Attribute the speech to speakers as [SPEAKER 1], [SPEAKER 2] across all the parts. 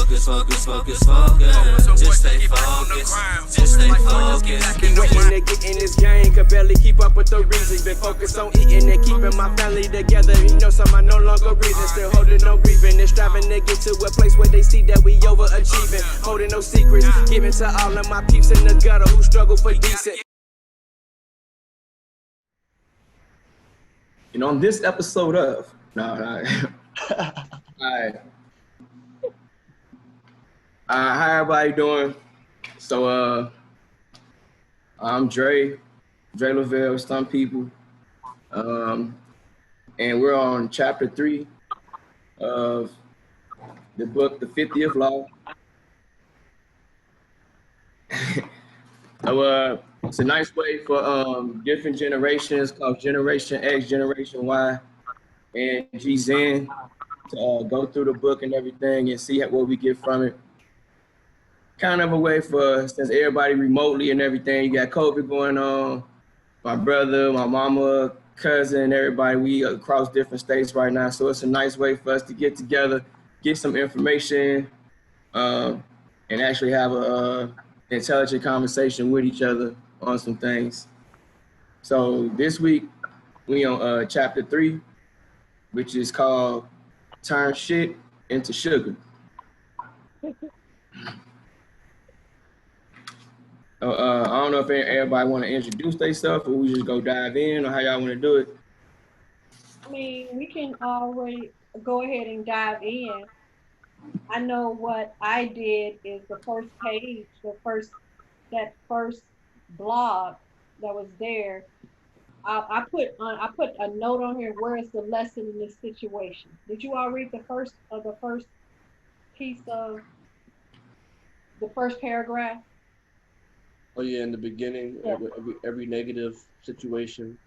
[SPEAKER 1] focus, focus, focus, focus. Just stay focused, just stay focused.
[SPEAKER 2] Been waiting to get in this game, could barely keep up with the reasons. Been focused on eating and keeping my family together. You know, some I no longer reason, still holding no grieving. And striving to get to a place where they see that we overachieving. Holding no secrets, giving to all of my peeps in the gutter who struggle for decent.
[SPEAKER 3] You know, on this episode of how everybody doing? So I'm Dre Lavelle, some people, and we're on chapter 3 of the book, The 50th Law. So it's a nice way for different generations called GenerationX, GenerationY, and GenerationZ to go through the book and everything and see what we get from it. Kind of a way for, since everybody remotely and everything, you got COVID going on, my brother, my mama, cousin, everybody, we across different states right now. So it's a nice way for us to get together, get some information, and actually have a intelligent conversation with each other on some things. So this week, we on chapter 3, which is called Turn Shit into Sugar. I don't know if everybody want to introduce themselves or we just go dive in, or how y'all want to do it.
[SPEAKER 4] I mean, we can already go ahead and dive in. I know what I did is the first page, that first blog that was there. I put a note on here. Where is the lesson in this situation? Did you all read the first piece of the first paragraph?
[SPEAKER 5] Oh yeah, in the beginning,
[SPEAKER 4] Yeah.
[SPEAKER 5] every negative situation.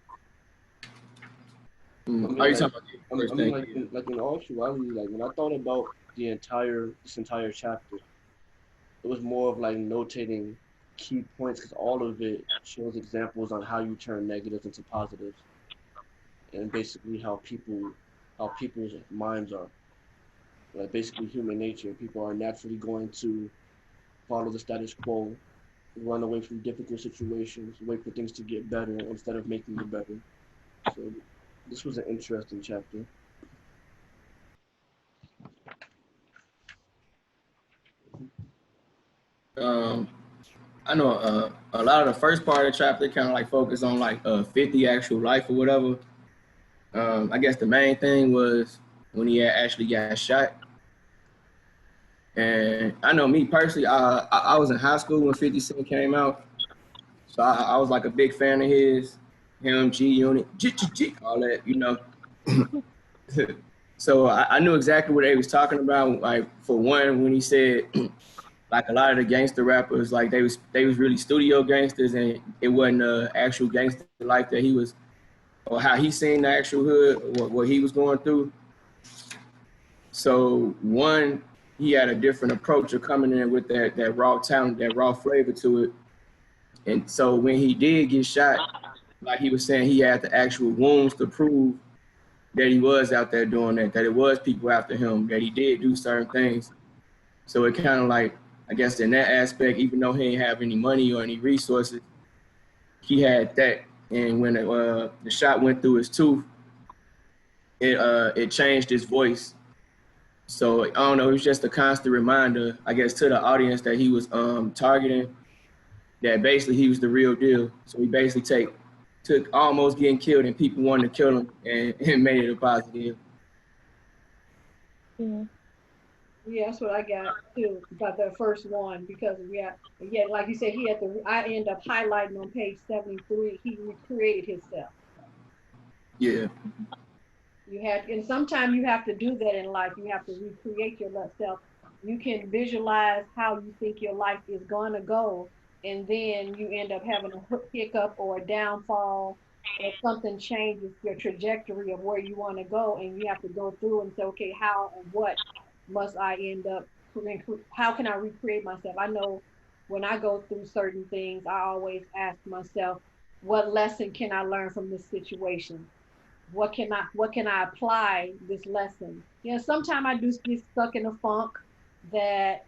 [SPEAKER 3] Are you talking about
[SPEAKER 5] like in all actuality, like when I thought about this entire chapter, it was more of like notating key points because all of it shows examples on how you turn negatives into positives, and basically how people's minds are. Like basically human nature, people are naturally going to follow the status quo, run away from difficult situations, wait for things to get better instead of making it better. So this was an interesting chapter.
[SPEAKER 3] I know a lot of the first part of the chapter kind of like focus on like 50 actual life or whatever. I guess the main thing was when he actually got shot. And I know me personally, I was in high school when 50 Cent came out. So I was like a big fan of his, him, G-Unit, all that, you know. So I knew exactly what they was talking about. Like for one, when he said, like a lot of the gangster rappers, like they was really studio gangsters, and it wasn't actual gangster life that he was, or how he seen the actual hood, or what he was going through. So one, he had a different approach of coming in with that raw talent, that raw flavor to it. And so when he did get shot, like he was saying, he had the actual wounds to prove that he was out there doing that it was people after him, that he did do certain things. So it kind of like, I guess in that aspect, even though he didn't have any money or any resources, he had that. And when the shot went through his tooth, it changed his voice. So I don't know, it was just a constant reminder, I guess, to the audience that he was targeting, that basically he was the real deal. So he basically took almost getting killed and people wanted to kill him and made it a positive.
[SPEAKER 4] Yeah, that's what I got too about the first one, because like you said, I end up highlighting on page 73. He recreated himself.
[SPEAKER 3] Yeah.
[SPEAKER 4] And sometimes you have to do that in life. You have to recreate yourself. You can visualize how you think your life is going to go, and then you end up having a hiccup or a downfall, or something changes your trajectory of where you want to go, and you have to go through and say, okay, how and what must I end up, how can I recreate myself? I know when I go through certain things, I always ask myself, what lesson can I learn from this situation? What can I apply this lesson? You know, sometimes I do get stuck in a funk, that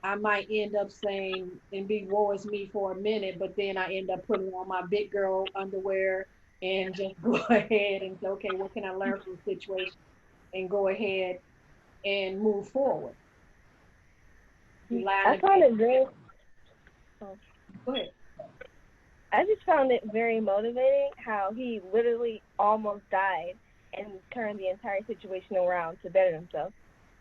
[SPEAKER 4] I might end up saying and be woe is me for a minute, but then I end up putting on my big girl underwear and just go ahead and say, okay, what can I learn from the situation and go ahead and move forward.
[SPEAKER 6] I found it very. Oh,
[SPEAKER 4] Go ahead.
[SPEAKER 6] I just found it very motivating how he literally almost died and turned the entire situation around to better himself.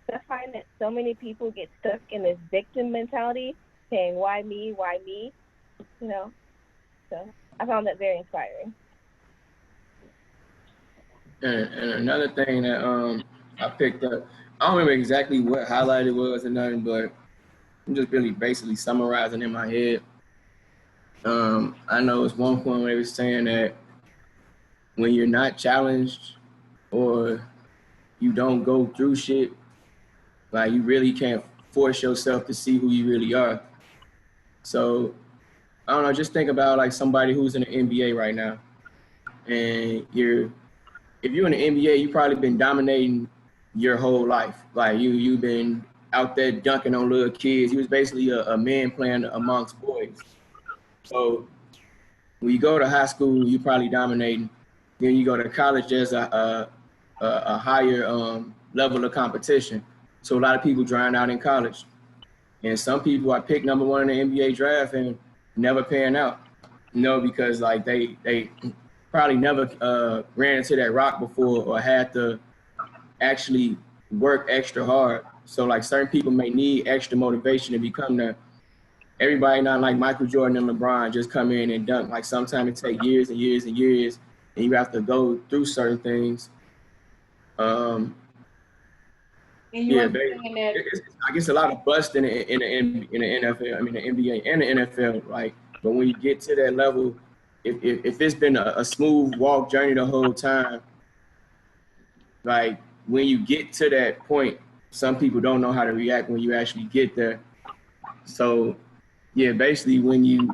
[SPEAKER 6] So I find that so many people get stuck in this victim mentality, saying, "Why me? Why me?" You know. So I found that very inspiring.
[SPEAKER 3] And another thing that I picked up, I don't remember exactly what highlight it was or nothing, but I'm just really basically summarizing in my head. I know it's one point where they were saying that when you're not challenged or you don't go through shit, like you really can't force yourself to see who you really are. So I don't know, just think about like somebody who's in the NBA right now, and if you're in the NBA, you've probably been dominating your whole life. Like you've been out there dunking on little kids. You was basically a man playing amongst boys. So when you go to high school, you probably dominating. Then you go to college, there's a higher level of competition. So a lot of people drown out in college. And some people are picked number one in the NBA draft and never pan out. Because like they probably never ran into that rock before or had to actually work extra hard. So like certain people may need extra motivation to become there. Everybody not like Michael Jordan and LeBron just come in and dunk. Like sometimes it takes years and years and years, and you have to go through certain things.
[SPEAKER 4] And you
[SPEAKER 3] Yeah,
[SPEAKER 4] understand that,
[SPEAKER 3] I guess a lot of bust in the NFL. I mean the NBA and the NFL. Like, but when you get to that level, if it's been a smooth walk journey the whole time, like when you get to that point, some people don't know how to react when you actually get there. So, yeah, basically when you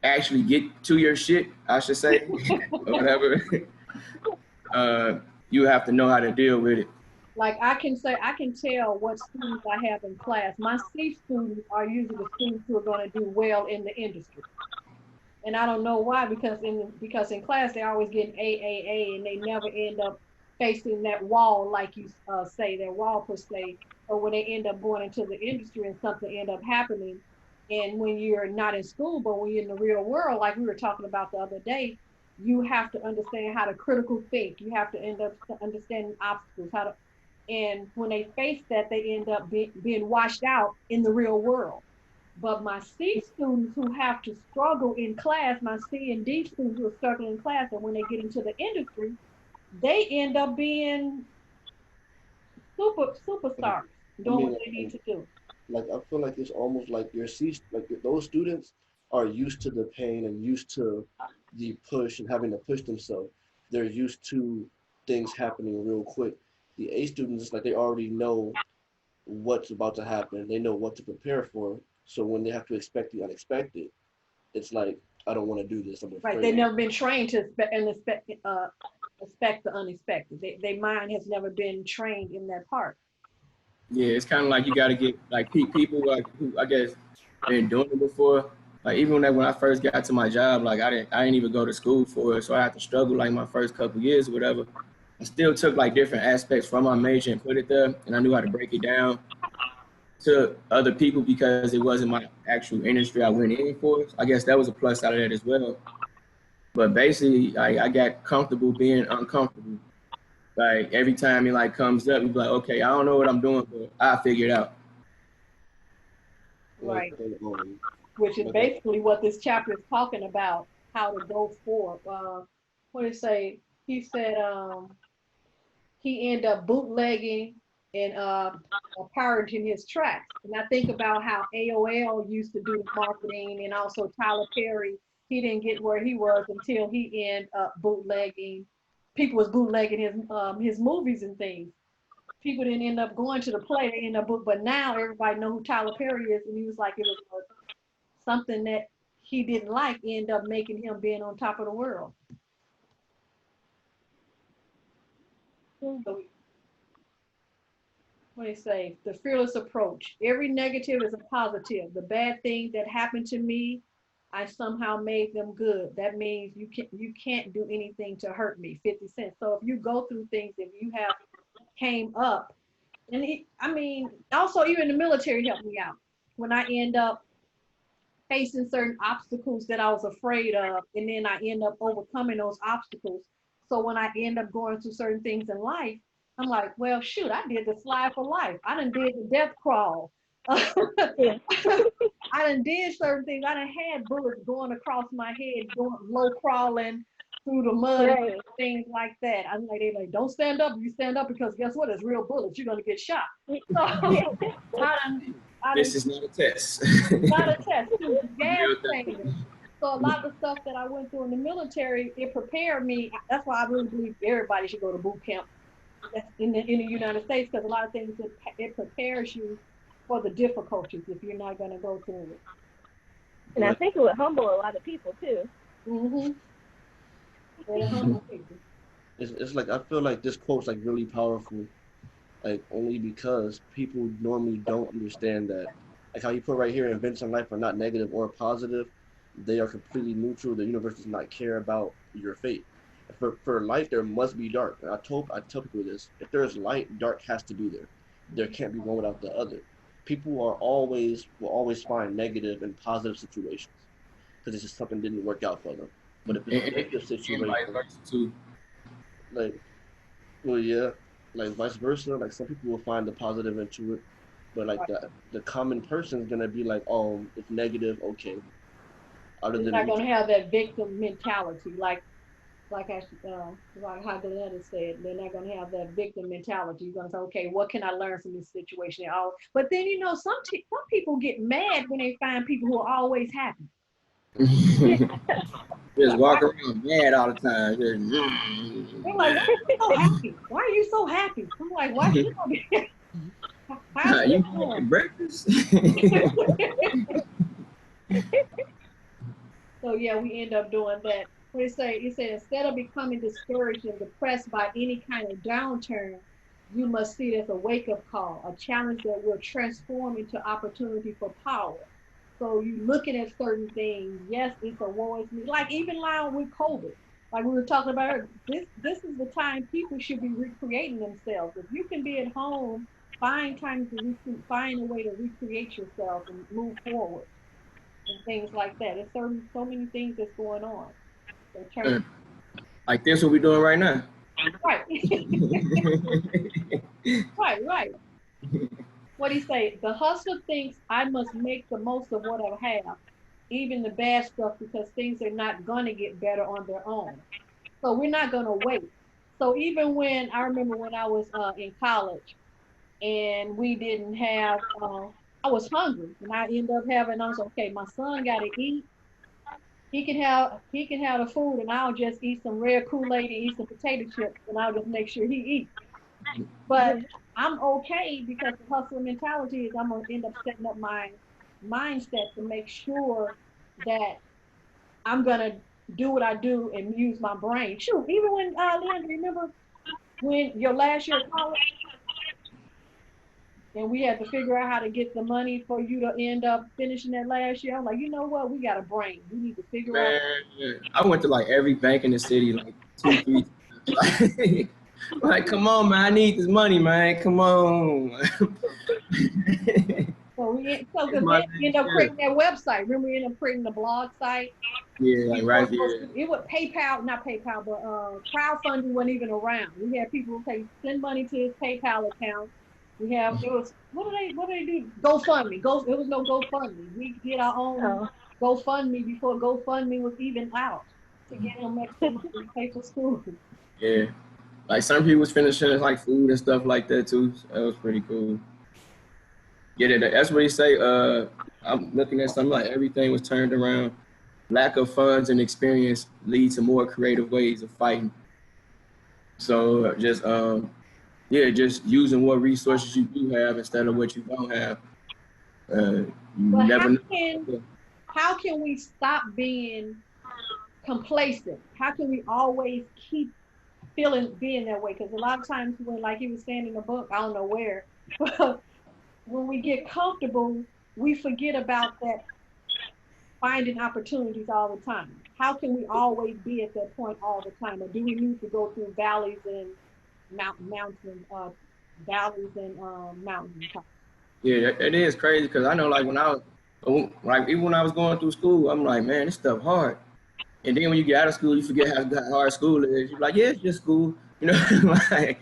[SPEAKER 3] actually get to your shit, I should say, or whatever, you have to know how to deal with it.
[SPEAKER 4] like I can say, I can tell what students I have in class. My C students are usually the students who are going to do well in the industry. And I don't know why, because in class they always get an AAA and they never end up facing that wall, like you say, that wall per se, or when they end up going into the industry and something end up happening. And when you're not in school, but when you're in the real world, like we were talking about the other day, you have to understand how to critical think. You have to end up understanding obstacles, how to, and when they face that, they end up being washed out in the real world. But my C students who have to struggle in class, my C and D students who are struggling in class, and when they get into the industry, they end up being
[SPEAKER 5] Like,
[SPEAKER 4] superstars,
[SPEAKER 5] I
[SPEAKER 4] doing
[SPEAKER 5] mean,
[SPEAKER 4] what they need to do.
[SPEAKER 5] like I feel like it's almost like those students are used to the pain and used to the push and having to push themselves. They're used to things happening real quick. The A students, it's like they already know what's about to happen. They know what to prepare for. So when they have to expect the unexpected, it's like I don't want to do this. I'm
[SPEAKER 4] Right? They've
[SPEAKER 5] afraid.
[SPEAKER 4] never been trained to expect the unexpected. Their mind has never been trained in that part.
[SPEAKER 3] Yeah, it's kind of like you got to get like people like who I guess been doing it before. Like even when I first got to my job, like I didn't even go to school for it, so I had to struggle like my first couple years or whatever. I still took like different aspects from my major and put it there, and I knew how to break it down to other people because it wasn't my actual industry I went in for. I guess that was a plus out of that as well. But basically, I got comfortable being uncomfortable. Like every time it like comes up, you be like, okay, I don't know what I'm doing, but I figure it out.
[SPEAKER 5] Like,
[SPEAKER 4] Right. Which is
[SPEAKER 5] like
[SPEAKER 4] basically what this chapter is talking about, how to go forward. What did it say? He said he ended up bootlegging and pirating his tracks. And I think about how AOL used to do the marketing, and also Tyler Perry. He didn't get where he was until he ended up bootlegging. People was bootlegging his movies and things. People didn't end up going to the play. They end up but now everybody know who Tyler Perry is, and he was like it was something that he didn't like end up making him being on top of the world. So what what do you say? The fearless approach. Every negative is a positive. The bad thing that happened to me, I somehow made them good. That means you can't do anything to hurt me. 50 cents. So if you go through things, if you have came up, and I mean, also even the military helped me out when I end up facing certain obstacles that I was afraid of, and then I end up overcoming those obstacles. So when I end up going through certain things in life, I'm like, well, shoot, I did the slide for life. I done did the death crawl.
[SPEAKER 6] Yeah.
[SPEAKER 4] I done did certain things. I done had bullets going across my head, going low crawling through the mud,
[SPEAKER 6] Right.
[SPEAKER 4] and things like that. I'm like, they like, don't stand up. You stand up because guess what? It's real bullets. You're gonna get shot. So I
[SPEAKER 3] This
[SPEAKER 4] done
[SPEAKER 3] is not a test.
[SPEAKER 4] not a test, too, gas
[SPEAKER 3] Real thing.
[SPEAKER 4] chambers. So a lot of the stuff that I went through in the military, it prepared me. That's why I really believe everybody should go to boot camp in the United States, because a lot of things it prepares you for the difficulties if you're not going to go through it.
[SPEAKER 6] And I think it would humble a lot of people too.
[SPEAKER 4] Mm-hmm. It'll humble people.
[SPEAKER 5] It's like I feel like this quote's like really powerful, like only because people normally don't understand that, like how you put right here, events in life are not negative or positive, they are completely neutral. The universe does not care about your fate. For life, there must be dark. And I tell people this: if there is light, dark has to be there. There can't be one without the other. People will always find negative and positive situations because it's just something didn't work out for them. But if it's a negative
[SPEAKER 3] And
[SPEAKER 5] situation,
[SPEAKER 3] vice versa too.
[SPEAKER 5] like, well, yeah, like vice versa. Like some people will find the positive into it, but like the common person is gonna be like, oh, it's negative, okay. Other
[SPEAKER 4] They're
[SPEAKER 5] than
[SPEAKER 4] not
[SPEAKER 5] me,
[SPEAKER 4] going to have that victim mentality, like like how Glenetta said, they're not going to have that victim mentality. You're going to say, okay, what can I learn from this situation? But then some people get mad when they find people who are always happy.
[SPEAKER 3] Just
[SPEAKER 4] Like,
[SPEAKER 3] walk around mad all the time.
[SPEAKER 4] they're like, why are you so happy? Why are you so happy? I'm like, why should I be happy? How's
[SPEAKER 3] You
[SPEAKER 4] it
[SPEAKER 3] making
[SPEAKER 4] going?
[SPEAKER 3] breakfast?
[SPEAKER 4] So yeah, we end up doing that. What it say? It said instead of becoming discouraged and depressed by any kind of downturn, you must see it as a wake-up call, a challenge that will transform into opportunity for power. So you looking at certain things. Yes, it's a war. It's me. Like even now with COVID, like we were talking about, this is the time people should be recreating themselves. If you can be at home, find time to find a way to recreate yourself and move forward and things like that. It's so many things that's going on. So
[SPEAKER 3] Like this, what we doing right now?
[SPEAKER 4] right, right. What do you say? The hustler thinks I must make the most of what I have, even the bad stuff, because things are not gonna get better on their own. So we're not gonna wait. So even when I remember when I was in college and we didn't have, I was hungry and I ended up having. I was okay. My son got to eat. He can have the food, and I'll just eat some red Kool-Aid and eat some potato chips, and I'll just make sure he eats. But I'm okay because the hustle mentality is I'm gonna end up setting up my mindset to make sure that I'm gonna do what I do and use my brain. Shoot, even when Leandra, remember when your last year of college and we had to figure out how to get the money for you to end up finishing that last year. I'm like, you know what? We got a brain. We need to figure out.
[SPEAKER 3] Man, I went to like every bank in the city like 2, 3 times. Like, come on, man, I need this money, man. Come on.
[SPEAKER 4] So because
[SPEAKER 3] My
[SPEAKER 4] we end up creating that website. Remember, we end up creating the blog site.
[SPEAKER 3] yeah, like right here.
[SPEAKER 4] It would PayPal, not PayPal, but crowdfunding wasn't even around. We had people send money to his PayPal account. It was what do they do? GoFundMe. It was no GoFundMe. We did our own GoFundMe before GoFundMe was even out to get him extra money to pay for school.
[SPEAKER 3] Yeah. Like some people was finishing like food and stuff like that too. So that was pretty cool. Yeah, that's what he say. I'm looking at something like everything was turned around. Lack of funds and experience lead to more creative ways of fighting. So just using what resources you do have instead of what you don't have. You
[SPEAKER 4] But
[SPEAKER 3] never know.
[SPEAKER 4] how can we stop being complacent? How can we always keep being that way? Because a lot of times when, like he was saying in the book, I don't know where, But when we get comfortable, we forget about that finding opportunities all the time. How can we always be at that point all the time? Or do we need to go through valleys and mountains, valleys and mountains?
[SPEAKER 3] Yeah, it is crazy because I know like like even when I was going through school, I'm like, man, this stuff hard. And then when you get out of school, you forget how hard school is. You're like, yeah, it's just school, you know, like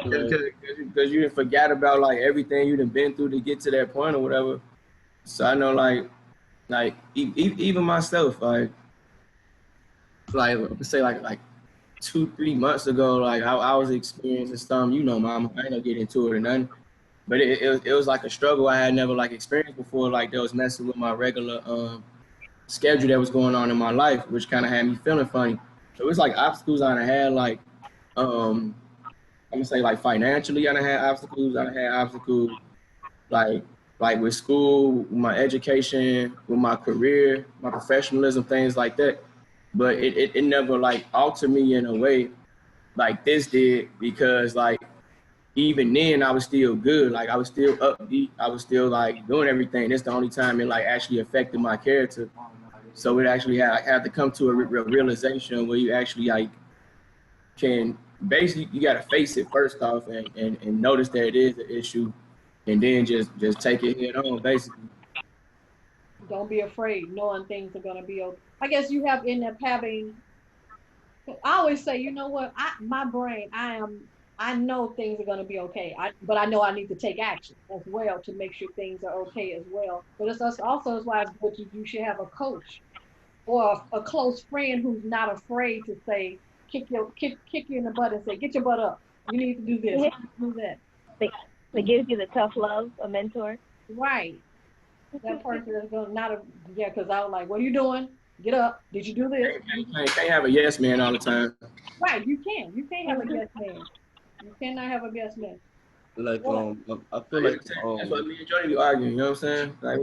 [SPEAKER 3] because you forgot about like everything you done been through to get to that point or whatever. So I know even myself, let's say like 2-3 months ago, like I was experiencing something, you know, mom, I ain't gonna get into it or nothing. But it was like a struggle I had never like experienced before. Like that was messing with my regular schedule that was going on in my life, which kind of had me feeling funny. So it was like obstacles I had, like I'm gonna say like financially I had obstacles. I had obstacles like with school, with my education, with my career, my professionalism, things like that. But it never like altered me in a way like this did, because like even then I was still good. Like I was still upbeat. I was still like doing everything. It's the only time it like actually affected my character. So it actually had to come to a realization where you actually like can basically, you got to face it first off and notice that it is an issue, and then just take it head on basically.
[SPEAKER 4] Don't be afraid, knowing things are gonna be okay. I guess you have end up having. I always say, you know what? My brain, I know things are gonna be okay. But I know I need to take action as well to make sure things are okay as well. But it's also is why it's good you should have a coach or a close friend who's not afraid to say, kick you in the butt and say, get your butt up. You need to do this, do that.
[SPEAKER 6] That gives you the tough love, a mentor.
[SPEAKER 4] Right. That person is going to not a, yeah, because I was like, what are you doing? Get up. Did you do this?
[SPEAKER 3] You can't have a yes man all the time.
[SPEAKER 4] Right. You can't. You can't have a yes man. You cannot have a yes man.
[SPEAKER 5] Like I feel like
[SPEAKER 3] That's why me and Johnny be arguing. You know what I'm saying? Like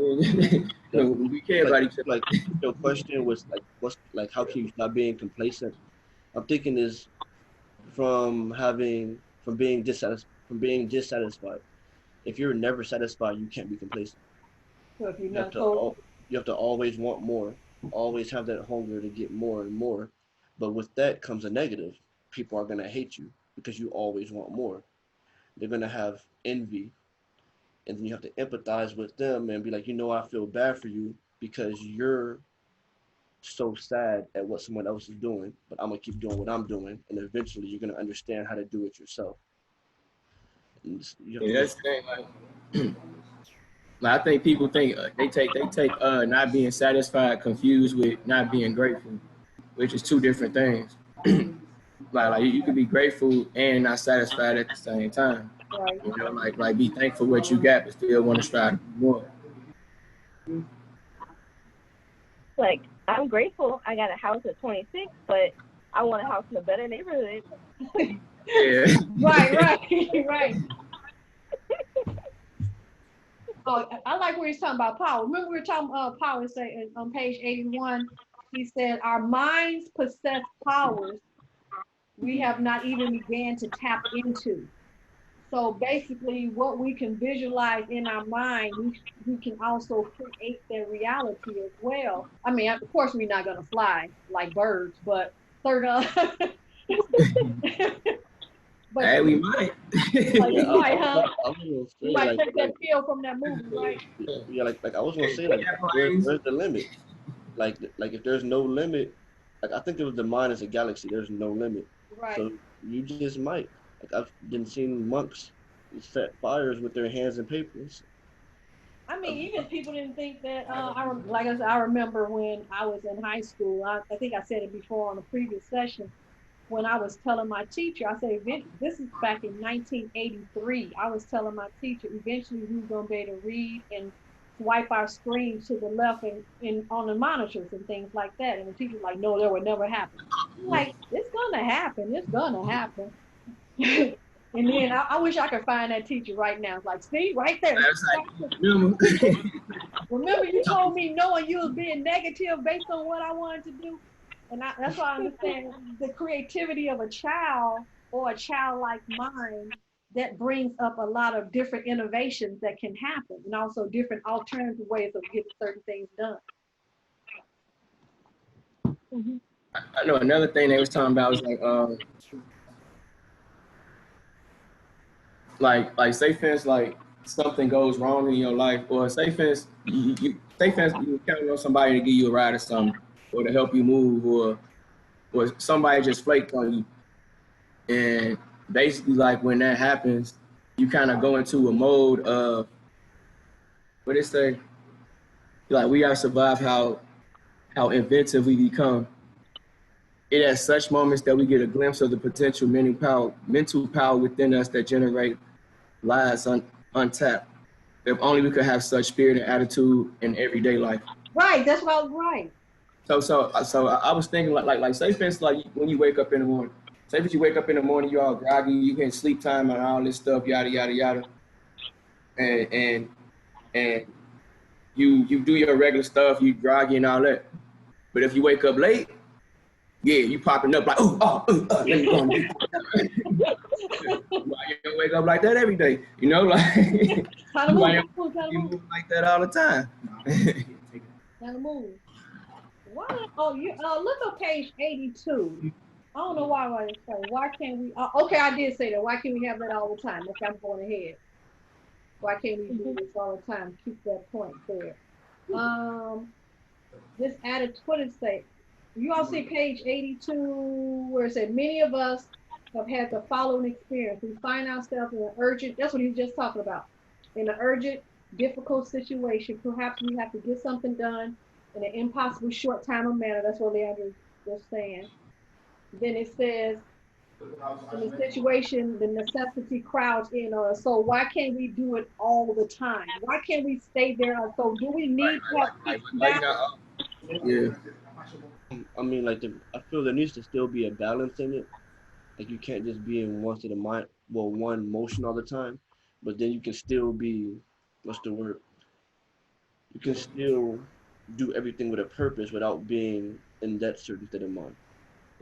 [SPEAKER 3] we care about each other.
[SPEAKER 5] Like your question was like, what's like, how can you stop being complacent? I'm thinking is from being dissatisfied. If you're never satisfied, you can't be complacent.
[SPEAKER 4] So if you're
[SPEAKER 5] You have
[SPEAKER 4] not
[SPEAKER 5] to
[SPEAKER 4] told,
[SPEAKER 5] you have to always want more, always have that hunger to get more and more. But with that comes a negative. People are gonna hate you because you always want more. They're gonna have envy, and then you have to empathize with them and be like, you know, I feel bad for you because you're so sad at what someone else is doing, but I'm gonna keep doing what I'm doing, and eventually you're gonna understand how to do it yourself. And you have to
[SPEAKER 3] Yeah, that's
[SPEAKER 5] just
[SPEAKER 3] the thing. Like I think people think they take not being satisfied confused with not being grateful, which is two different things. Like you can be grateful and not satisfied at the same time.
[SPEAKER 4] right.
[SPEAKER 3] You know, like be thankful what you got, but still want to strive to do more.
[SPEAKER 6] Like, I'm grateful I got a house at 26, but I want a house in a better neighborhood.
[SPEAKER 3] Yeah.
[SPEAKER 4] Right, right. Oh, I like where he's talking about power. Remember we were talking about power, say on page 81, he said, our minds possess powers we have not even began to tap into. So basically what we can visualize in our mind, we can also create their reality as well. I mean, of course we're not gonna fly like birds, but third but
[SPEAKER 3] Hey, we might.
[SPEAKER 4] like you might, huh?
[SPEAKER 5] I was gonna
[SPEAKER 4] You
[SPEAKER 5] say
[SPEAKER 4] might
[SPEAKER 5] like,
[SPEAKER 4] take that feel from that movie, right?
[SPEAKER 5] yeah, like I was gonna say like, where's the limit? Like if there's no limit, like I think it was the mind is a galaxy. There's no limit.
[SPEAKER 4] Right.
[SPEAKER 5] So you just might. Like I've been seeing monks set fires with their hands and papers.
[SPEAKER 4] I mean, even people didn't think that. Like I said, I remember when I was in high school. I think I said it before on a previous session. When I was telling my teacher, I said, this is back in 1983. I was telling my teacher, eventually we're gonna be able to read and swipe our screens to the left and on the monitors and things like that. And the teacher's like, no, that would never happen. I'm like, it's gonna happen. It's gonna happen. And then I wish I could find that teacher right now. It's like, see, right there. Remember you told me knowing you was being negative based on what I wanted to do? And that's why I understand the creativity of a child or a childlike mind that brings up a lot of different innovations that can happen, and also different alternative ways of getting certain things done.
[SPEAKER 6] Mm-hmm.
[SPEAKER 3] I know another thing they was talking about was like say for instance, like something goes wrong in your life, or say for instance, say for instance, you count on somebody to give you a ride or something, or to help you move, or somebody just flaked on you. And basically, like when that happens, you kind of go into a mode of what it say, like we gotta survive how inventive we become. It at such moments that we get a glimpse of the potential mental power within us that generate lies untapped. If only we could have such spirit and attitude in everyday life.
[SPEAKER 4] Right, that's what I was right.
[SPEAKER 3] So I was thinking like say for instance, like when you wake up in the morning. Say if you wake up in the morning, you all groggy, you getting sleep time and all this stuff, yada yada yada, and you do your regular stuff, you groggy and all that. But if you wake up late, yeah, you popping up like, let me go and get why you don't wake up like that every day? You know, like why you move like that all the time?
[SPEAKER 4] Kind of move. Why? Oh, you look at page 82. I don't know why I say. Why can't we? Okay, I did say that. Why can't we have that all the time? Okay, I'm going ahead. Why can't we do this all the time? Keep that point there. This added, what did it say? You all see page 82 where it said many of us have had the following experience. We find ourselves in an urgent, that's what he was just talking about, in an urgent, difficult situation. Perhaps we have to get something done in an impossible short time or manner. That's what Leandro was saying. Then it says, in the situation, the necessity crowds in on us. So why can't we do it all the time? Why can't we stay there? So do we need to have
[SPEAKER 3] yeah.
[SPEAKER 5] I mean, like I feel there needs to still be a balance in it. Like you can't just be in one state of mind, well, one motion all the time. But then you can still be, what's the word? You can still do everything with a purpose without being in that certain state of mind.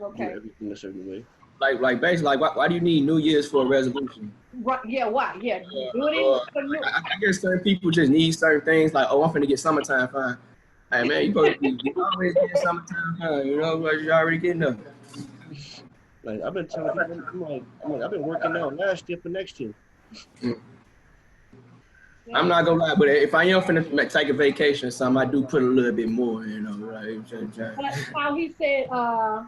[SPEAKER 4] Okay.
[SPEAKER 5] Do everything a certain way.
[SPEAKER 3] Like basically, like why do you need New Year's for a resolution?
[SPEAKER 4] Right, yeah, why? Yeah, do it in
[SPEAKER 3] I guess certain people just need certain things. Like, oh, I'm finna get summertime fine. Hey man, you supposed to be always getting summertime fine. You know, like you're already getting up.
[SPEAKER 5] Like I've been telling people, I'm like I've been working out last year for next year.
[SPEAKER 3] I'm not gonna lie, but if I am finna take a vacation or something, I do put a little bit more, you know, right?
[SPEAKER 4] But how he said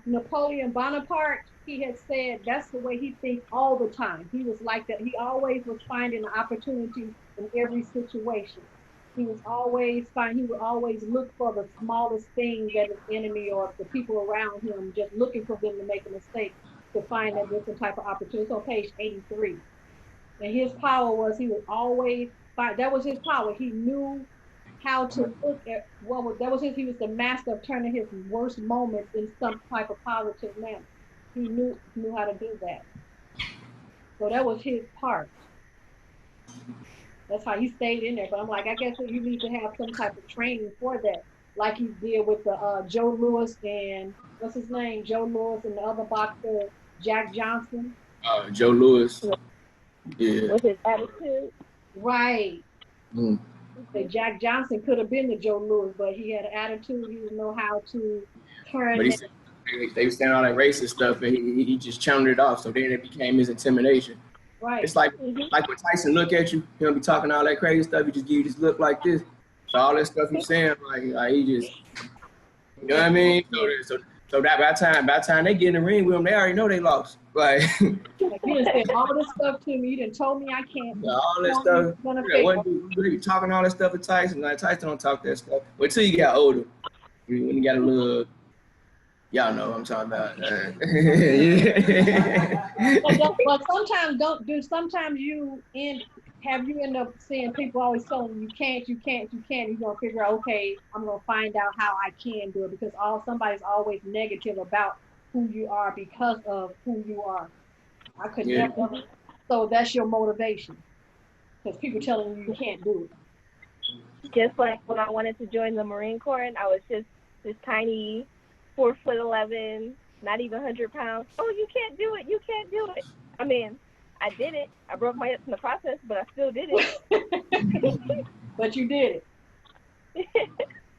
[SPEAKER 4] Napoleon Bonaparte, he had said that's the way he thinks all the time. He was like that. He always was finding an opportunity in every situation. He would always look for the smallest thing that his enemy or the people around him, just looking for them to make a mistake, to find that different type of opportunity. It's on page 83. And his power was he would always find, that was his power. He knew how to look at he was the master of turning his worst moments in some type of positive manner. He knew how to do that. So that was his part. That's how he stayed in there. But I'm like, I guess you need to have some type of training for that, like he did with the Joe Louis and what's his name, Joe Louis, and the other boxer Jack Johnson.
[SPEAKER 3] Joe Louis. Yeah.
[SPEAKER 6] With his attitude.
[SPEAKER 4] Right. That Jack Johnson could have been the Joe Louis, but he had an attitude. He didn't know how to turn.
[SPEAKER 3] But they was saying all that racist stuff, and he just channeled it off. So then it became his intimidation.
[SPEAKER 4] Right.
[SPEAKER 3] It's like like when Tyson look at you, he don't be talking all that crazy stuff. He just give you this look like this. So all that stuff he's saying, like he just, you know what I mean? So that by the time they get in the ring with him, they already know they lost. Like
[SPEAKER 4] you done said all this stuff to me. You done told me I can't.
[SPEAKER 3] Yeah, all that stuff. You talking all that stuff with Tyson. Like Tyson don't talk that stuff. But until you got older, when you got a little, y'all know what I'm talking about.
[SPEAKER 4] But sometimes you end up seeing people always telling you can't. You're gonna figure out, okay, I'm gonna find out how I can do it, because somebody's always negative about who you are because of who you are. I could never. So that's your motivation, because people telling you can't do it.
[SPEAKER 6] Just like when I wanted to join the Marine Corps, and I was just this tiny 4'11", not even 100 pounds. Oh, you can't do it. You can't do it. I mean, I did it. I broke my hips in the process, but I still did it.
[SPEAKER 4] But you did it.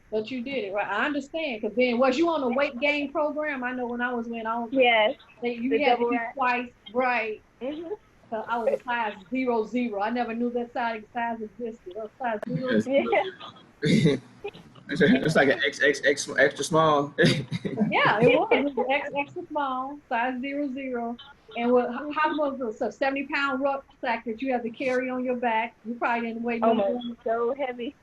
[SPEAKER 4] But you did it, right? I understand. Because then, was you on a weight gain program? I know when I was
[SPEAKER 6] Yes,
[SPEAKER 4] you
[SPEAKER 6] the
[SPEAKER 4] had to
[SPEAKER 6] double
[SPEAKER 4] do
[SPEAKER 6] rack.
[SPEAKER 4] twice, right?
[SPEAKER 6] Mhm.
[SPEAKER 4] So I was a size 0, 0. I never knew that size existed. A size 0.
[SPEAKER 3] Yes.
[SPEAKER 6] Yeah.
[SPEAKER 3] It's like an XXX extra small.
[SPEAKER 4] Yeah, it was. It was extra small, size 0, 0. And how much was a 70-pound rucksack that you had to carry on your back? You probably didn't weigh
[SPEAKER 6] Oh
[SPEAKER 4] no
[SPEAKER 6] my,
[SPEAKER 4] more,
[SPEAKER 6] so heavy.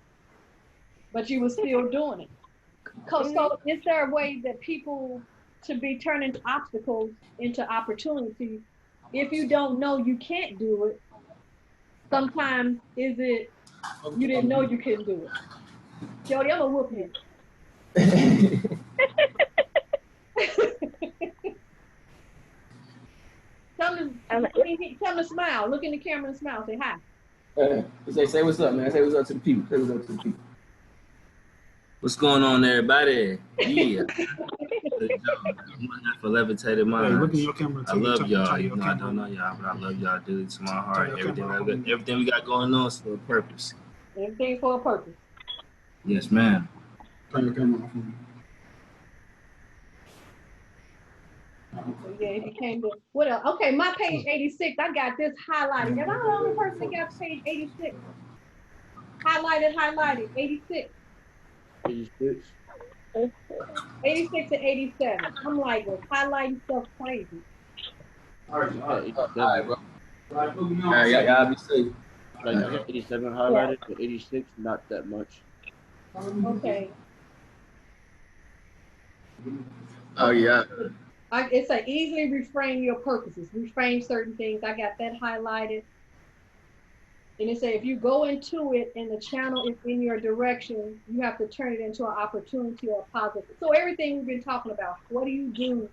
[SPEAKER 4] but you were still doing it.
[SPEAKER 6] Mhm.
[SPEAKER 4] So is there a way that people to be turning obstacles into opportunities? If you don't know you can't do it, sometimes is it you didn't know you couldn't do it? Jody, I'm gonna whoop you. Tell them,
[SPEAKER 6] I'm,
[SPEAKER 4] tell them to smile. Look in the camera and smile. Say hi.
[SPEAKER 3] Say what's up, man. Say what's up to the people. Say what's up to the people.
[SPEAKER 1] What's going on, everybody? Yeah. Good job. I'm not for levitated minds.
[SPEAKER 7] Look in your camera.
[SPEAKER 1] I love y'all. You know, I don't know y'all, but I love y'all, dude. It's my heart. Everything we got going on is for a purpose.
[SPEAKER 4] Everything for a purpose.
[SPEAKER 1] Yes, ma'am.
[SPEAKER 7] Turn your camera off.
[SPEAKER 4] So yeah, if you came to what else? Okay, my page 86. I got this highlighted. Am I the only person that got page 86? Highlighted. 86.
[SPEAKER 5] 86.
[SPEAKER 4] 86 to 87. I'm like, well, highlighting stuff crazy.
[SPEAKER 3] All right, bro.
[SPEAKER 5] All
[SPEAKER 3] right, y'all be safe.
[SPEAKER 5] Like I got 87 highlighted, but 86 not that much.
[SPEAKER 4] Okay.
[SPEAKER 3] Oh yeah.
[SPEAKER 4] It's a easily reframe your purposes. Reframe certain things. I got that highlighted. And it says if you go into it and the channel is in your direction, you have to turn it into an opportunity or a positive. So everything we've been talking about, what do you do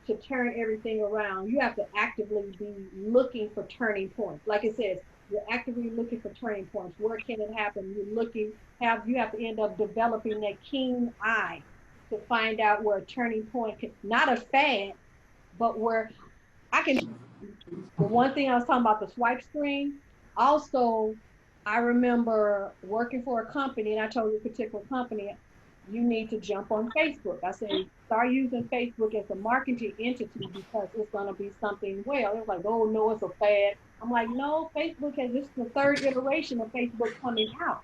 [SPEAKER 4] to turn everything around? You have to actively be looking for turning points. Like it says, you're actively looking for turning points. Where can it happen? You have to end up developing that keen eye to find out where a turning point can, not a fad, but where I can. The one thing I was talking about, the swipe screen. Also, I remember working for a company, and I told a particular company, you need to jump on Facebook. I said, start using Facebook as a marketing entity because it's going to be something well. It was like, oh no, it's a fad. I'm like, no, Facebook this is the third iteration of Facebook coming out.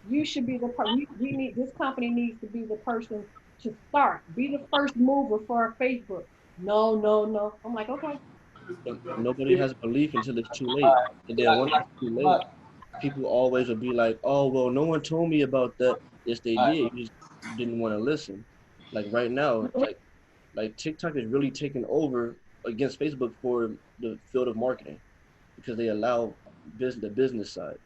[SPEAKER 4] You should be the person. This company needs to be the person to start. Be the first mover for Facebook. No. I'm like, okay.
[SPEAKER 5] Nobody has belief until it's too late. And then once it's too late, people always will be like, oh, well, no one told me about that. Yes, they did. You just didn't want to listen. Like right now, like TikTok is really taking over against Facebook for the field of marketing because they allow the business side.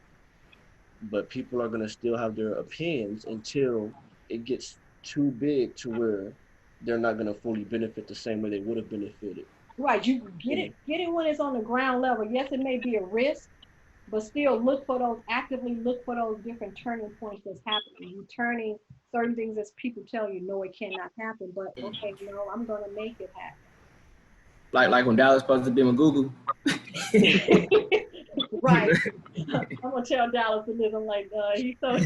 [SPEAKER 5] But people are going to still have their opinions until it gets too big to where they're not going to fully benefit the same way they would have benefited.
[SPEAKER 4] Right, you get it when it's on the ground level. Yes, it may be a risk, but still actively look for those different turning points that's happening. You turning certain things as people tell you, no, it cannot happen, but okay, I'm gonna make it happen.
[SPEAKER 3] Like when Dallas supposed to be with Google.
[SPEAKER 4] Right. I'm gonna tell Dallas to live. I'm like, he's so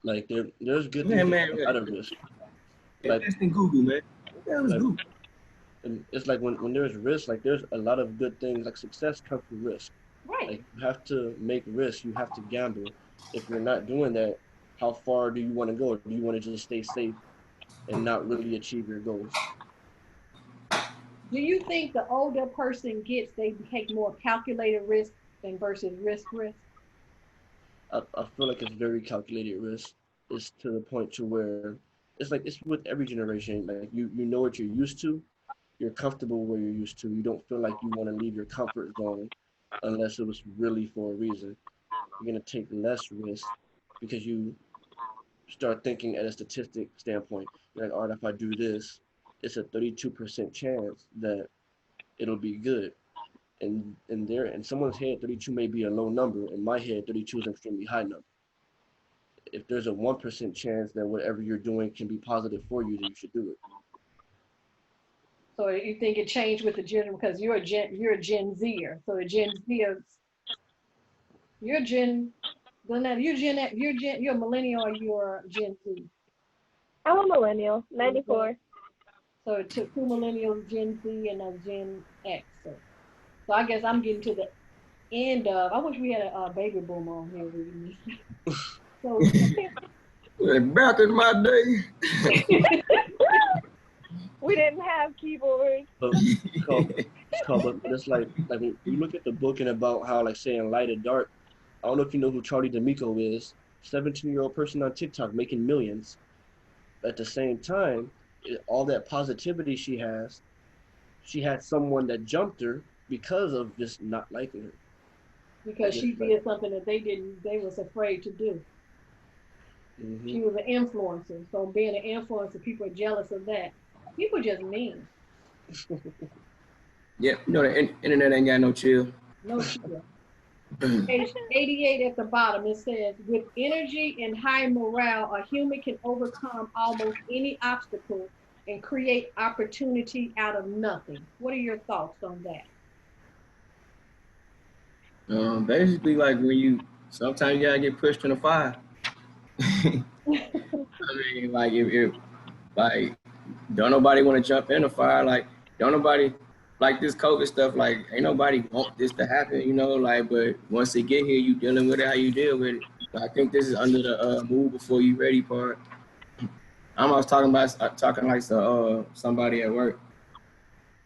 [SPEAKER 5] like there's good things out of risk.
[SPEAKER 3] Like invest in Google, man. What the hell is Google?
[SPEAKER 5] And it's like when there's risk, like there's a lot of good things. Like success comes from risk.
[SPEAKER 4] Right.
[SPEAKER 5] Like you have to make risk. You have to gamble. If you're not doing that, how far do you want to go? Do you want to just stay safe and not really achieve your goals?
[SPEAKER 4] Do you think the older person they take more calculated risk than versus risk?
[SPEAKER 5] I feel like it's very calculated risk. It's to the point to where it's like it's with every generation. Like you know what you're used to. You're comfortable where you're used to. You don't feel like you want to leave your comfort zone unless it was really for a reason. You're going to take less risk because you start thinking at a statistic standpoint. You're like, all right, if I do this, it's a 32% chance that it'll be good. And in someone's head, 32 may be a low number. In my head, 32 is an extremely high number. If there's a 1% chance that whatever you're doing can be positive for you, then you should do it.
[SPEAKER 4] So you think it changed with the Gen because you're a Gen Zer. So the Gen Zers, you're Gen, you're a millennial or you're Gen Z.
[SPEAKER 6] I'm a millennial, 94.
[SPEAKER 4] So it took two millennials, Gen Z, and a Gen X. So I guess I'm getting to the end of. I wish we had a baby boomer on here reading this. So
[SPEAKER 3] Back in my day.
[SPEAKER 6] We didn't have keyboards.
[SPEAKER 5] But but it's like when you look at the book and about how like saying light and dark. I don't know if you know who Charlie D'Amico is. 17-year-old person on TikTok making millions. At the same time, all that positivity she had someone that jumped her because of just not liking her.
[SPEAKER 4] because she did something that they was afraid to do.
[SPEAKER 5] Mm-hmm.
[SPEAKER 4] She was an influencer. So being an influencer, people are jealous of that. People just mean.
[SPEAKER 3] Yeah, you know the internet ain't got no chill.
[SPEAKER 4] No chill. Page 88 at the bottom, it says, with energy and high morale, a human can overcome almost any obstacle and create opportunity out of nothing. What are your thoughts on that?
[SPEAKER 3] Basically, like when you sometimes you gotta get pushed in the fire. I mean, like if like don't nobody want to jump in the fire. Like don't nobody like this COVID stuff. Like ain't nobody want this to happen, you know. Like but once it get here, you dealing with it how you deal with it. So I think this is under the move before you ready part. I'm always talking like somebody at work.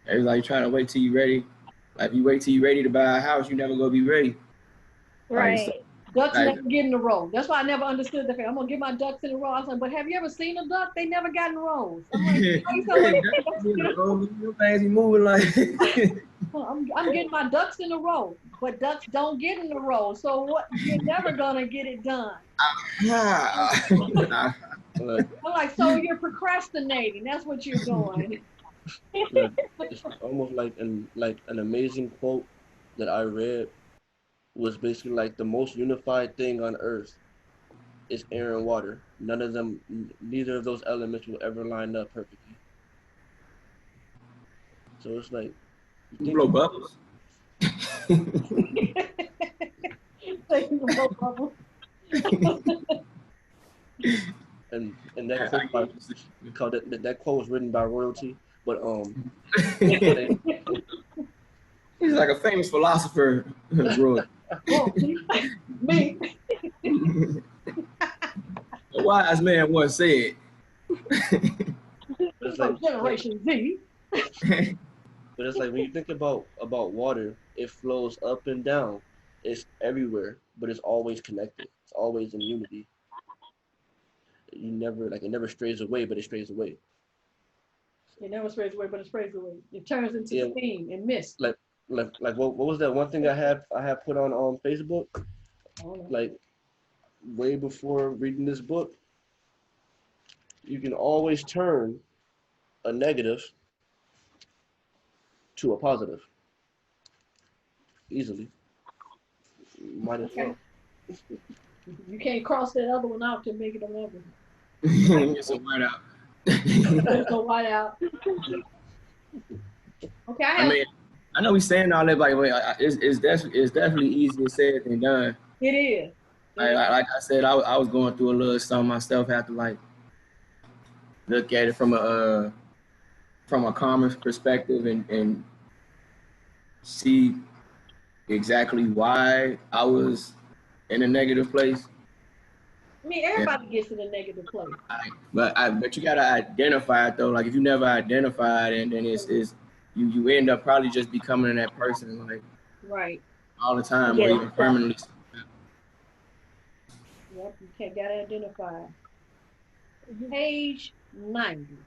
[SPEAKER 3] They was like trying to wait till you ready. Like if you wait till you ready to buy a house, you never gonna be ready.
[SPEAKER 6] Right.
[SPEAKER 3] Like, so,
[SPEAKER 4] Ducks
[SPEAKER 3] like,
[SPEAKER 4] never get in a row. That's why I never understood that. I'm gonna get my ducks in a row. I was like, but have you ever seen a duck? They never got in rows. I'm like,
[SPEAKER 3] things be moving like.
[SPEAKER 4] I'm getting my ducks in a row, but ducks don't get in a row. So what? You're never gonna get it done. I'm like, so you're procrastinating. That's what you're doing.
[SPEAKER 5] It's almost like an amazing quote that I read was basically like the most unified thing on earth is air and water. Neither of those elements will ever line up perfectly. So it's like you think
[SPEAKER 3] Blow bubbles.
[SPEAKER 5] and that quote that quote was written by royalty, but
[SPEAKER 3] he's like a famous philosopher.
[SPEAKER 4] Me.
[SPEAKER 3] A wise man once said.
[SPEAKER 5] It's like
[SPEAKER 4] Generation Z.
[SPEAKER 5] But it's like when you think about water, it flows up and down. It's everywhere, but it's always connected. It's always in unity. You never it never strays away, but it strays away.
[SPEAKER 4] It never sprays away, but it sprays away. It turns into steam and mist.
[SPEAKER 5] Like what was that one thing I had put on Facebook? Like way before reading this book, you can always turn a negative to a positive easily. Might as well.
[SPEAKER 4] You can't cross that other one out to make it a negative.
[SPEAKER 3] It's a whiteout.
[SPEAKER 4] It's a whiteout. Okay.
[SPEAKER 3] I mean, I know we're saying all that, but it's definitely easier said than done.
[SPEAKER 4] It is.
[SPEAKER 3] Like I said, I was going through a little something myself. Have to like look at it from a commerce perspective and see exactly why I was in a negative place.
[SPEAKER 4] I mean, everybody gets in a negative place.
[SPEAKER 3] But you gotta identify it though. Like if you never identify it, and then it's you end up probably just becoming that person like
[SPEAKER 4] right
[SPEAKER 3] all the time or even permanently.
[SPEAKER 4] Yep, you gotta identify. Page 90.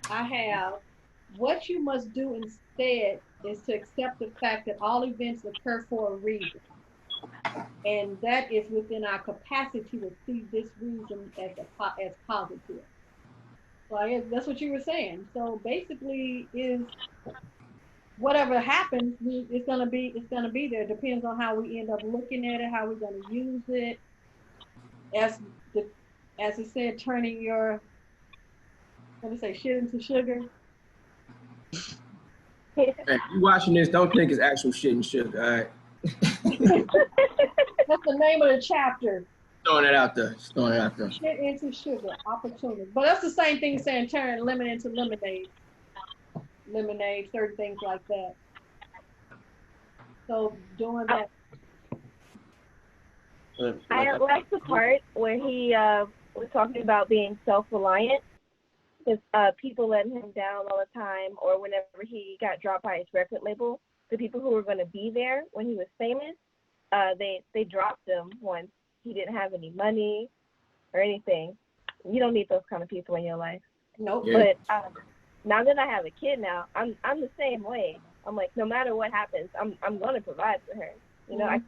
[SPEAKER 4] I have what you must do instead is to accept the fact that all events occur for a reason. And that is within our capacity to see this reason as positive. So I guess that's what you were saying. So basically is whatever happens, it's gonna be there. It depends on how we end up looking at it, how we're gonna use it. As it said, turning your shit into sugar.
[SPEAKER 3] Hey, you watching this, don't think it's actual shit and sugar, all right?
[SPEAKER 4] That's the name of the chapter.
[SPEAKER 3] Throwing it out there. Just throwing it out there.
[SPEAKER 4] Shit into sugar, opportunity. But that's the same thing saying turn lemon into lemonade. Lemonade, certain things like that. So doing that.
[SPEAKER 6] I like the part where he was talking about being self-reliant, because people letting him down all the time, or whenever he got dropped by his record label, the people who were going to be there when he was famous, they dropped him once he didn't have any money or anything. You don't need those kind of people in your life.
[SPEAKER 4] Nope.
[SPEAKER 3] Yeah.
[SPEAKER 6] But now that I have a kid now, I'm the same way. I'm like, no matter what happens, I'm going to provide for her. You know, I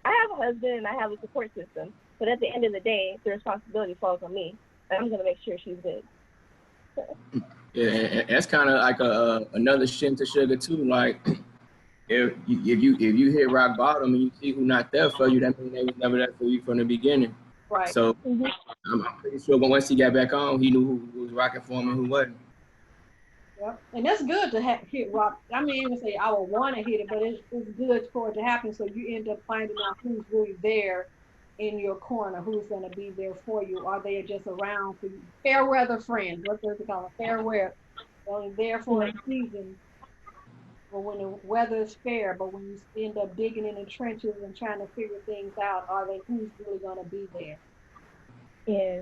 [SPEAKER 6] have a husband and I have a support system, but at the end of the day, the responsibility falls on me, and I'm going to make sure she's good.
[SPEAKER 3] Yeah, and that's kind of like another shit to sugar too. Like, if you hit rock bottom and you see who's not there for you, that means they was never there for you from the beginning.
[SPEAKER 4] Right.
[SPEAKER 3] So I'm pretty sure, but once he got back on, he knew who was rocking for him and who wasn't.
[SPEAKER 4] Yep. And that's good to hit rock. I mean, even say I would want to hit it, but it's good for it to happen. So you end up finding out who's really there in your corner, who's going to be there for you. Are they just around for you? Fair weather friends. What does it call it? Fair weather. Only there for a season. Or when the weather is fair, but when you end up digging in the trenches and trying to figure things out, are they who's really going to be there?
[SPEAKER 6] Yeah.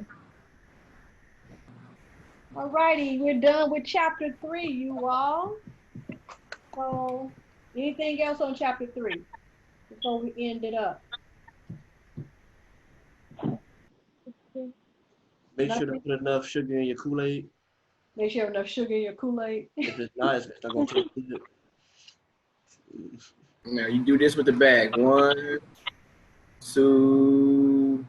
[SPEAKER 4] All righty, we're done with chapter 3, you all. So, anything else on chapter 3 before we end it up?
[SPEAKER 5] Make sure to put enough sugar in your Kool-Aid.
[SPEAKER 4] Make sure you have enough sugar in your Kool-Aid.
[SPEAKER 5] If it's not, it's not going to taste good.
[SPEAKER 3] Now you do this with the bag. 1, 2,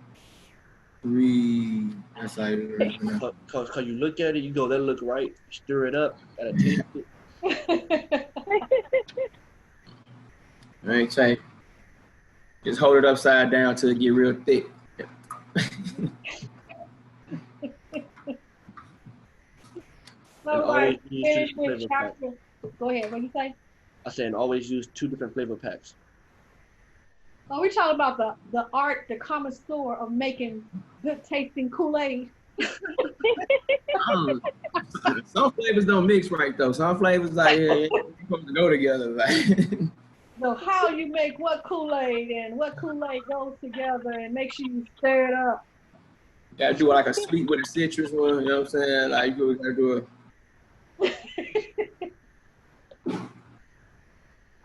[SPEAKER 3] 3. That's how you do it.
[SPEAKER 5] Cause you look at it, you go, that look right. Stir it up, gotta taste it.
[SPEAKER 3] I ain't saying. Just hold it upside down till it get real thick.
[SPEAKER 4] All right,
[SPEAKER 5] use
[SPEAKER 4] finish
[SPEAKER 5] two
[SPEAKER 4] with
[SPEAKER 5] flavor
[SPEAKER 4] chapter. Go ahead, what do you say?
[SPEAKER 5] I said always use 2 different flavor packs.
[SPEAKER 4] Oh, we talking about the art, the connoisseur of making good tasting Kool-Aid.
[SPEAKER 3] Some flavors don't mix right though. Some flavors like supposed to go together. Like.
[SPEAKER 4] So how you make what Kool-Aid and what Kool-Aid goes together, and make sure you stir it up.
[SPEAKER 3] Gotta do like a sweet with a citrus one. You know what I'm saying? Like you gotta do a.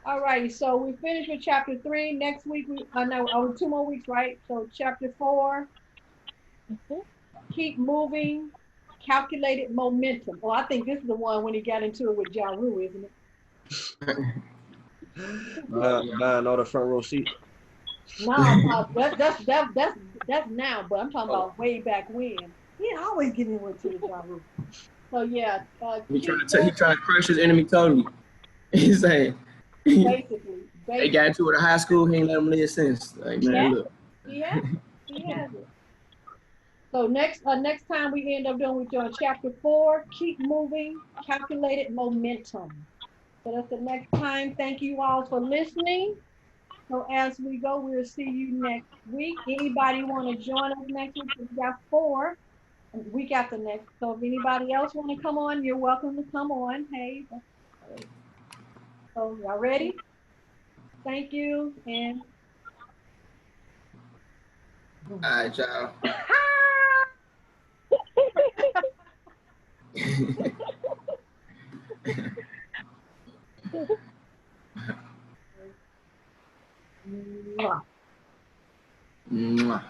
[SPEAKER 4] All righty, so we finished with chapter 3. Next week, 2 more weeks, right? So chapter 4, keep moving, calculated momentum. Oh, I think this is the one when he got into it with Ja Rule, isn't it?
[SPEAKER 5] Buying all the front row seats.
[SPEAKER 4] No, that's now, but I'm talking about way back when. He always getting into the Ja Rule. So yeah.
[SPEAKER 3] He trying to crush his enemy totally. He's saying.
[SPEAKER 4] Basically.
[SPEAKER 3] They got into it in high school. He ain't let them live since. Like, man, look.
[SPEAKER 4] He has it. So next time we end up doing chapter 4, keep moving, calculated momentum. So that's the next time. Thank you all for listening. So as we go, we'll see you next week. Anybody want to join us next week? We got 4. Week after next. So if anybody else want to come on, you're welcome to come on. Hey. So y'all ready? Thank you, and
[SPEAKER 3] All right, y'all. Mwah.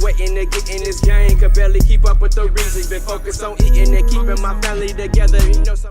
[SPEAKER 2] Waiting to get in this game, could barely keep up with the reasons. Been focused on eating and keeping my family together. You know,